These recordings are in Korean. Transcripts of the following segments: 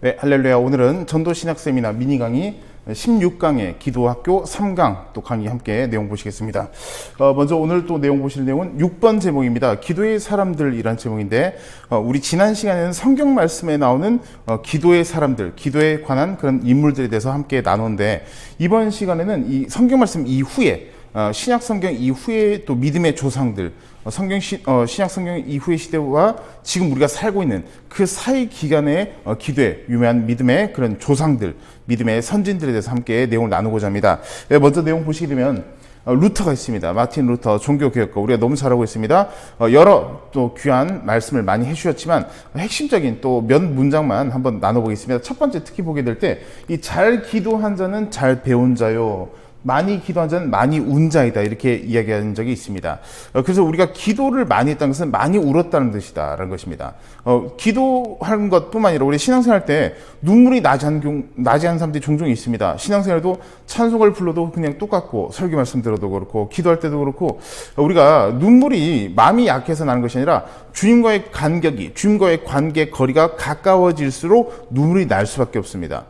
네, 할렐루야. 오늘은 전도신약 세미나 미니 강의 16강의 기도학교 3강 또 강의 함께 내용 보시겠습니다. 먼저 오늘 또 내용 보실 내용은 6번 제목입니다. 기도의 사람들이란 제목인데 우리 지난 시간에는 성경 말씀에 나오는 기도의 사람들, 기도에 관한 그런 인물들에 대해서 함께 나눴는데 이번 시간에는 이 성경 말씀 이후에 신약 성경 이후에 또 믿음의 조상들, 신약 성경 이후의 시대와 지금 우리가 살고 있는 그 사이 기간의 기도에 유명한 믿음의 그런 조상들, 믿음의 선진들에 대해서 함께 내용을 나누고자 합니다. 먼저 내용 보시게 되면 루터가 있습니다. 마틴 루터, 종교개혁가. 우리가 너무 잘하고 있습니다. 여러 또 귀한 말씀을 많이 해주셨지만 핵심적인 또 몇 문장만 한번 나눠보겠습니다. 첫 번째 특히 보게 될 때 이 잘 기도한 자는 잘 배운 자요, 많이 기도한 자는 많이 운 자이다, 이렇게 이야기한 적이 있습니다. 그래서 우리가 기도를 많이 했다는 것은 많이 울었다는 뜻이다라는 것입니다. 기도하는 것뿐만 아니라 우리 신앙생활 때 눈물이 나지 않은 사람들이 종종 있습니다. 신앙생활도 찬송을 불러도 그냥 똑같고, 설교 말씀 들어도 그렇고, 기도할 때도 그렇고, 우리가 눈물이 마음이 약해서 나는 것이 아니라 주님과의 관계 거리가 가까워질수록 눈물이 날 수밖에 없습니다.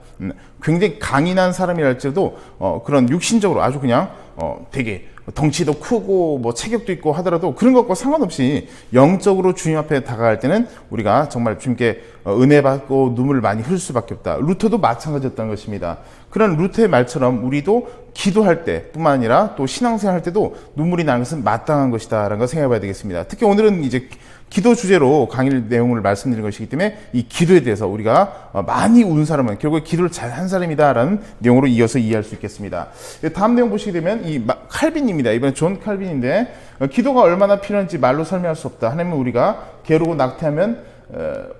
굉장히 강인한 사람이라 할지라도 그런 육신적으로 아주 그냥 되게 덩치도 크고 뭐 체격도 있고 하더라도 그런 것과 상관없이 영적으로 주님 앞에 다가갈 때는 우리가 정말 주님께 은혜 받고 눈물을 많이 흘릴 수밖에 없다. 루터도 마찬가지였다는 것입니다. 그런 루터의 말처럼 우리도 기도할 때 뿐만 아니라 또 신앙생활 할 때도 눈물이 나는 것은 마땅한 것이다 라는 걸 생각해 봐야 되겠습니다. 특히 오늘은 이제 기도 주제로 강의 내용을 말씀드린 것이기 때문에 이 기도에 대해서 우리가 많이 운 사람은 결국 기도를 잘한 사람이다라는 내용으로 이어서 이해할 수 있겠습니다. 다음 내용 보시게 되면 이 칼빈입니다. 이번엔 존 칼빈인데 기도가 얼마나 필요한지 말로 설명할 수 없다. 하나님은 우리가 괴로워 낙태하면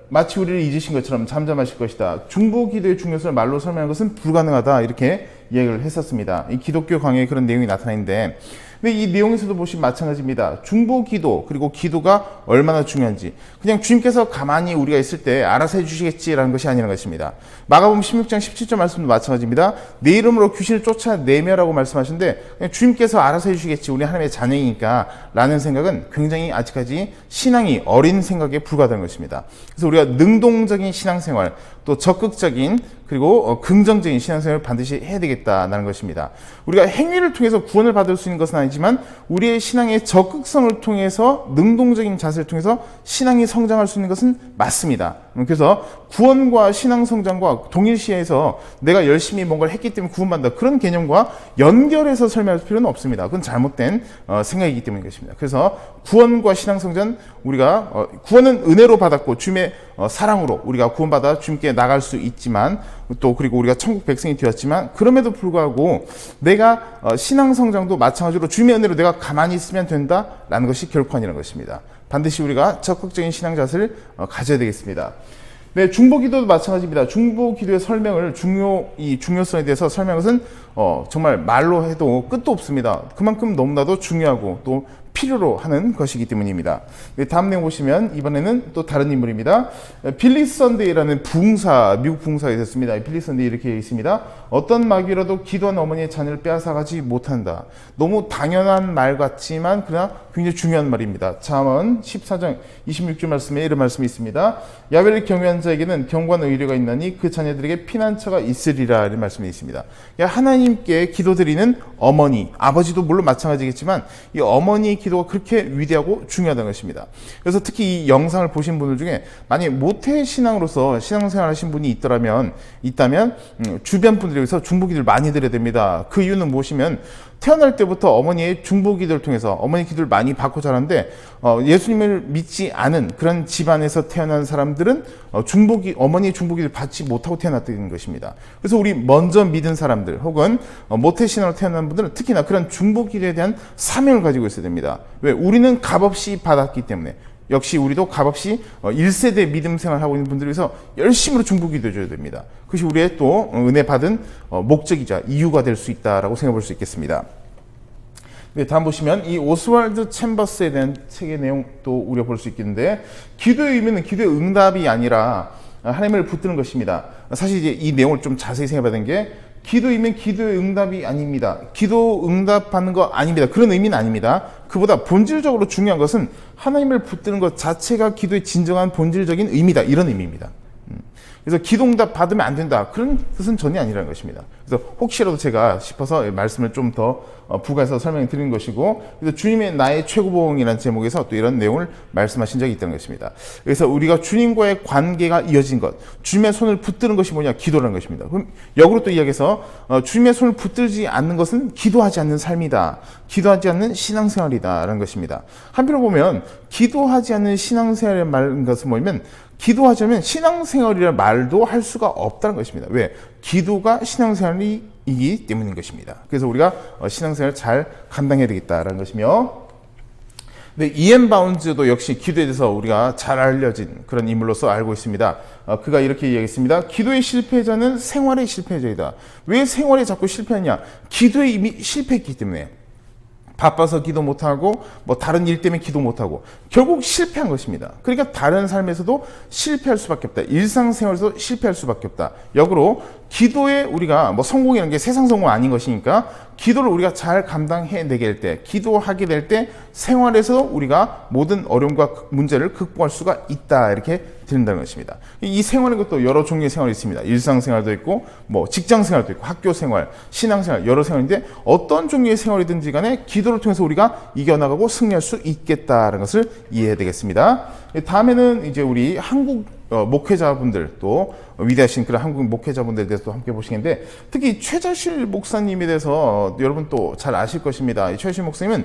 마치 우리를 잊으신 것처럼 잠잠하실 것이다. 중보 기도의 중요성을 말로 설명하는 것은 불가능하다, 이렇게 이야기를 했었습니다. 이 기독교 강의에 그런 내용이 나타나는데, 근데 이 내용에서도 보시면 마찬가지입니다. 중보 기도, 그리고 기도가 얼마나 중요한지 그냥 주님께서 가만히 우리가 있을 때 알아서 해주시겠지라는 것이 아니라는 것입니다. 마가복음 16장 17절 말씀도 마찬가지입니다. 내 이름으로 귀신을 쫓아내며라고 말씀하시는데 그냥 주님께서 알아서 해주시겠지, 우리 하나님의 자녀이니까 라는 생각은 굉장히 아직까지 신앙이 어린 생각에 불과하다는 것입니다. 그래서 우리가 능동적인 신앙생활, 또 적극적인 그리고 긍정적인 신앙생활을 반드시 해야 되겠다는 것입니다. 우리가 행위를 통해서 구원을 받을 수 있는 것은 아니지만 우리의 신앙의 적극성을 통해서, 능동적인 자세를 통해서 신앙이 성장할 수 있는 것은 맞습니다. 그래서 구원과 신앙 성장과 동일시해서 내가 열심히 뭔가를 했기 때문에 구원받는다, 그런 개념과 연결해서 설명할 필요는 없습니다. 그건 잘못된 생각이기 때문인 것입니다. 그래서 구원과 신앙 성장, 우리가 구원은 은혜로 받았고 주님의 사랑으로 우리가 구원받아 주님께 나갈 수 있지만, 또 그리고 우리가 천국 백성이 되었지만 그럼에도 불구하고 내가 신앙 성장도 마찬가지로 주님의 은혜로 내가 가만히 있으면 된다라는 것이 결코 아니라는 것입니다. 반드시 우리가 적극적인 신앙 자세를 가져야 되겠습니다. 네, 중보기도도 마찬가지입니다. 중보기도의 설명을 중요성에 대해서 설명한 것은 정말 말로 해도 끝도 없습니다. 그만큼 너무나도 중요하고 또 필요로 하는 것이기 때문입니다. 다음 내용 보시면 이번에는 또 다른 인물입니다. 빌리 선데이라는 부흥사, 미국 부흥사가 있었습니다. 빌리 선데이 이렇게 있습니다. 어떤 마귀라도 기도한 어머니의 자녀를 빼앗아가지 못한다. 너무 당연한 말 같지만 그러나 굉장히 중요한 말입니다. 잠언 14장 26절 말씀에 이런 말씀이 있습니다. 야훼를 경외한 자에게는 경고한 의뢰가 있나니 그 자녀들에게 피난처가 있으리라, 이런 말씀이 있습니다. 하나님께 기도드리는 어머니, 아버지도 물론 마찬가지겠지만 이 어머니 기도가 그렇게 위대하고 중요하다는 것입니다. 그래서 특히 이 영상을 보신 분들 중에 만약에 모태 신앙으로서 신앙생활 하신 분이 있다면 주변 분들에게서 중보기도를 많이 드려야 됩니다. 그 이유는 무엇이면 태어날 때부터 어머니의 중보기도를 통해서 어머니 기도를 많이 받고 자랐는데 예수님을 믿지 않은 그런 집안에서 태어난 사람들은 어머니의 중보기도를 받지 못하고 태어났다는 것입니다. 그래서 우리 먼저 믿은 사람들 혹은 모태신앙으로 태어난 분들은 특히나 그런 중보기도에 대한 사명을 가지고 있어야 됩니다. 왜? 우리는 값없이 받았기 때문에. 역시 우리도 값없이 1세대 믿음 생활하고 있는 분들을 위해서 열심으로 중보기도 해줘야 됩니다. 그것이 우리의 또 은혜 받은 목적이자 이유가 될 수 있다라고 생각해 볼 수 있겠습니다. 네, 다음 보시면 이 오스왈드 챔버스에 대한 책의 내용 또 우리가 볼 수 있겠는데, 기도의 의미는 기도의 응답이 아니라 하나님을 붙드는 것입니다. 사실 이제 이 내용을 좀 자세히 생각해 봐야 되는 게, 기도이면 기도의 응답이 아닙니다. 기도 응답받는 거 아닙니다. 그런 의미는 아닙니다. 그보다 본질적으로 중요한 것은 하나님을 붙드는 것 자체가 기도의 진정한 본질적인 의미다, 이런 의미입니다. 그래서 기도응답 받으면 안 된다. 그런 뜻은 전혀 아니라는 것입니다. 그래서 혹시라도 제가 싶어서 말씀을 좀 더 부가해서 설명해 드리는 것이고, 그래서 주님의 나의 최고봉이라는 제목에서 또 이런 내용을 말씀하신 적이 있다는 것입니다. 그래서 우리가 주님과의 관계가 이어진 것, 주님의 손을 붙드는 것이 뭐냐? 기도라는 것입니다. 그럼 역으로 또 이야기해서 주님의 손을 붙들지 않는 것은 기도하지 않는 삶이다. 기도하지 않는 신앙생활이다라는 것입니다. 한편으로 보면 기도하지 않는 신앙생활의 말인 것은 뭐냐면, 기도하자면 신앙생활이라는 말도 할 수가 없다는 것입니다. 왜? 기도가 신앙생활이기 때문인 것입니다. 그래서 우리가 신앙생활을 잘 감당해야 되겠다라는 것이며, 근데 이엔 바운즈도 역시 기도에 대해서 우리가 잘 알려진 그런 인물로서 알고 있습니다. 그가 이렇게 이야기했습니다. 기도의 실패자는 생활의 실패자이다. 왜 생활에 자꾸 실패하냐? 기도에 이미 실패했기 때문에. 바빠서 기도 못하고 뭐 다른 일 때문에 기도 못하고 결국 실패한 것입니다. 그러니까 다른 삶에서도 실패할 수밖에 없다. 일상생활에서도 실패할 수밖에 없다. 역으로 기도에 우리가 뭐 성공이라는 게 세상 성공 아닌 것이니까 기도를 우리가 잘 감당해내게 될 때, 기도하게 될 때 생활에서 우리가 모든 어려움과 문제를 극복할 수가 있다. 이렇게 드린다는 것입니다. 이 생활인 것도 여러 종류의 생활이 있습니다. 일상생활도 있고 뭐 직장생활도 있고 학교생활, 신앙생활 여러 생활인데 어떤 종류의 생활이든지 간에 기도를 통해서 우리가 이겨나가고 승리할 수 있겠다는 것을 이해해야 되겠습니다. 다음에는 이제 우리 한국 목회자분들 또 위대하신 그런 한국 목회자분들에 대해서 또 함께 보시겠는데, 특히 최자실 목사님에 대해서 여러분 또 잘 아실 것입니다. 최자실 목사님은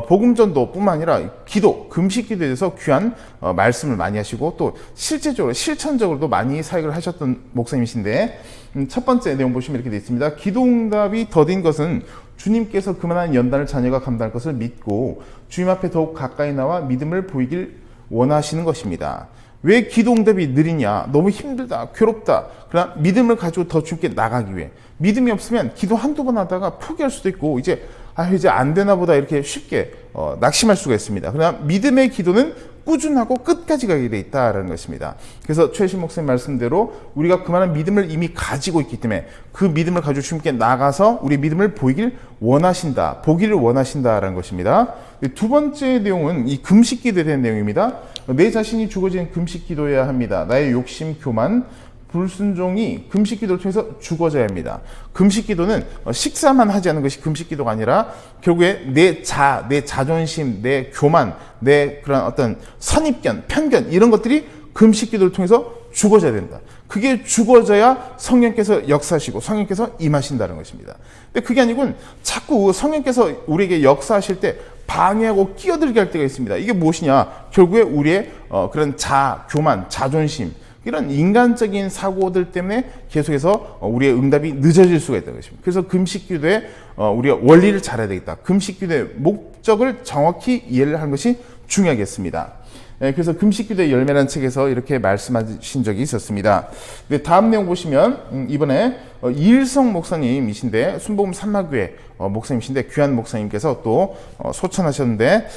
복음전도뿐만 아니라 기도, 금식 기도에 대해서 귀한 말씀을 많이 하시고 또 실제적으로 실천적으로도 많이 사역을 하셨던 목사님이신데, 첫 번째 내용 보시면 이렇게 되어 있습니다. 기도응답이 더딘 것은 주님께서 그만한 연단을 자녀가 감당할 것을 믿고 주님 앞에 더욱 가까이 나와 믿음을 보이길 원하시는 것입니다. 왜 기도응답이 느리냐? 너무 힘들다, 괴롭다. 그러나 믿음을 가지고 더 주님께 나가기 위해. 믿음이 없으면 기도 한두 번 하다가 포기할 수도 있고 이제 안 되나 보다 이렇게 쉽게 낙심할 수가 있습니다. 그러나 믿음의 기도는 꾸준하고 끝까지 가게 돼 있다라는 것입니다. 그래서 최신 목사님 말씀대로 우리가 그만한 믿음을 이미 가지고 있기 때문에 그 믿음을 가지고 주님께 나가서 우리 믿음을 보이길 원하신다, 보기를 원하신다라는 것입니다. 두 번째 내용은 이 금식 기도에 대한 내용입니다. 내 자신이 죽어지는 금식 기도해야 합니다. 나의 욕심, 교만, 불순종이 금식 기도를 통해서 죽어져야 합니다. 금식 기도는 식사만 하지 않는 것이 금식 기도가 아니라 결국에 내 자존심, 내 교만, 내 그런 어떤 선입견, 편견 이런 것들이 금식 기도를 통해서 죽어져야 된다. 그게 죽어져야 성령께서 역사하시고 성령께서 임하신다는 것입니다. 근데 그게 아니군 자꾸 성령께서 우리에게 역사하실 때 방해하고 끼어들게 할 때가 있습니다. 이게 무엇이냐? 결국에 우리의 그런 교만, 자존심 이런 인간적인 사고들 때문에 계속해서 우리의 응답이 늦어질 수가 있다는 것입니다. 그래서 금식 기도에 우리가 원리를 잘해야 되겠다. 금식 기도의 목적을 정확히 이해를 하는 것이 중요하겠습니다. 그래서 금식 기도의 열매라는 책에서 이렇게 말씀하신 적이 있었습니다. 다음 내용 보시면 이번에 이일성 목사님이신데 순복음 산마교회 목사님이신데 귀한 목사님께서 또 소천하셨는데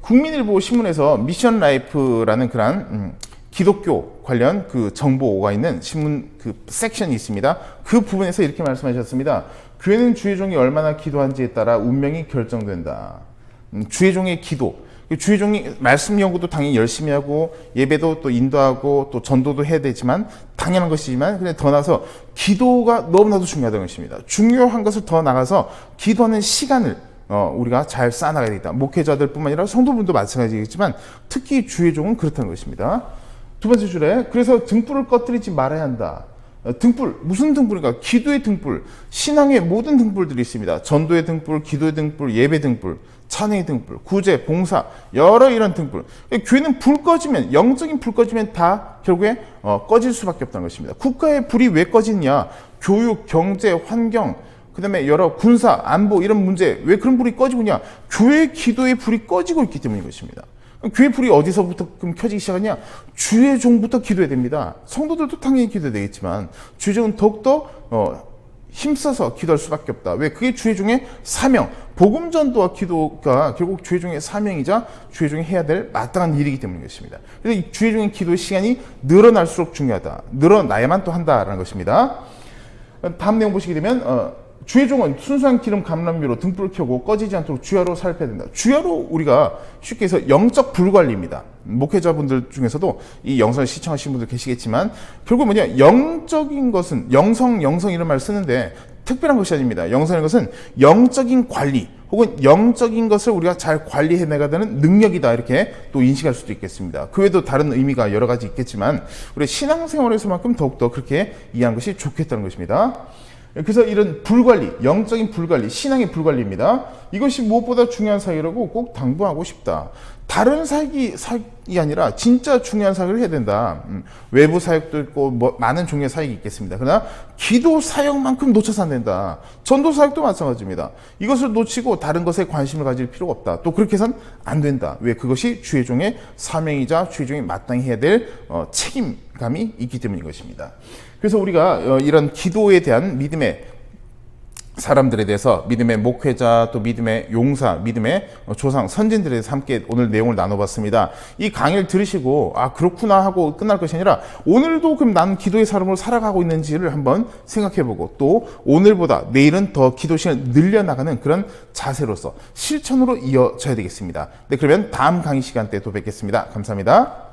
국민일보 신문에서 미션 라이프라는 그런 기독교 관련 그 정보가 있는 신문 그 섹션이 있습니다. 그 부분에서 이렇게 말씀하셨습니다. 교회는 주의 종이 얼마나 기도한지에 따라 운명이 결정된다. 주의 종의 기도. 주의 종이 말씀 연구도 당연히 열심히 하고 예배도 또 인도하고 또 전도도 해야 되지만 당연한 것이지만 그냥 더 나아서 기도가 너무나도 중요하다는 것입니다. 중요한 것을 더 나가서 기도하는 시간을 우리가 잘 쌓아나가야 되겠다. 목회자들뿐만 아니라 성도분도 마찬가지겠지만 특히 주의 종은 그렇다는 것입니다. 두 번째 줄에 그래서 등불을 꺼뜨리지 말아야 한다. 등불, 무슨 등불인가? 기도의 등불, 신앙의 모든 등불들이 있습니다. 전도의 등불, 기도의 등불, 예배 등불, 찬양의 등불, 구제, 봉사, 여러 이런 등불. 교회는 불 꺼지면, 영적인 불 꺼지면 다 결국에 꺼질 수밖에 없다는 것입니다. 국가의 불이 왜 꺼지냐? 교육, 경제, 환경, 그 다음에 여러 군사, 안보 이런 문제, 왜 그런 불이 꺼지느냐? 교회 기도의 불이 꺼지고 있기 때문인 것입니다. 교회 불이 어디서부터 그럼 켜지기 시작하냐? 주의 종부터 기도해야 됩니다. 성도들도 당연히 기도해야 되겠지만 주의 종은 더욱더 힘써서 기도할 수밖에 없다. 왜? 그게 주의 종의 사명, 복음 전도와 기도가 결국 주의 종의 사명이자 주의 종이 해야 될 마땅한 일이기 때문인 것입니다. 그래서 이 주의 종의 기도의 시간이 늘어날수록 중요하다. 늘어나야만 또 한다라는 것입니다. 다음 내용 보시게 되면 주의종은 순수한 기름 감람유로 등불을 켜고 꺼지지 않도록 주야로 살펴야 된다. 주야로 우리가 쉽게 해서 영적 불관리입니다. 목회자분들 중에서도 이 영상을 시청하시는 분들 계시겠지만 결국 뭐냐, 영적인 것은 영성 이런 말 쓰는데 특별한 것이 아닙니다. 영성인 것은 영적인 관리 혹은 영적인 것을 우리가 잘 관리해 나가는 능력이다, 이렇게 또 인식할 수도 있겠습니다. 그 외에도 다른 의미가 여러 가지 있겠지만 우리 신앙생활에서만큼 더욱더 그렇게 이해하는 것이 좋겠다는 것입니다. 그래서 이런 불관리, 영적인 불관리, 신앙의 불관리입니다. 이것이 무엇보다 중요한 사역이라고 꼭 당부하고 싶다. 다른 사역이 아니라 진짜 중요한 사역을 해야 된다. 외부 사역도 있고 뭐 많은 종류의 사역이 있겠습니다. 그러나 기도 사역만큼 놓쳐서 안 된다. 전도 사역도 마찬가지입니다. 이것을 놓치고 다른 것에 관심을 가질 필요가 없다. 또 그렇게 해서는 안 된다. 왜? 그것이 주의 종의 사명이자 주의 종이 마땅히 해야 될 책임감이 있기 때문인 것입니다. 그래서 우리가 이런 기도에 대한 믿음의 사람들에 대해서, 믿음의 목회자, 또 믿음의 용사, 믿음의 조상, 선진들에 대해서 함께 오늘 내용을 나눠봤습니다. 이 강의를 들으시고 아 그렇구나 하고 끝날 것이 아니라 오늘도 그럼 나는 기도의 사람으로 살아가고 있는지를 한번 생각해보고 또 오늘보다 내일은 더 기도 시간을 늘려나가는 그런 자세로서 실천으로 이어져야 되겠습니다. 네, 그러면 다음 강의 시간 때 또 뵙겠습니다. 감사합니다.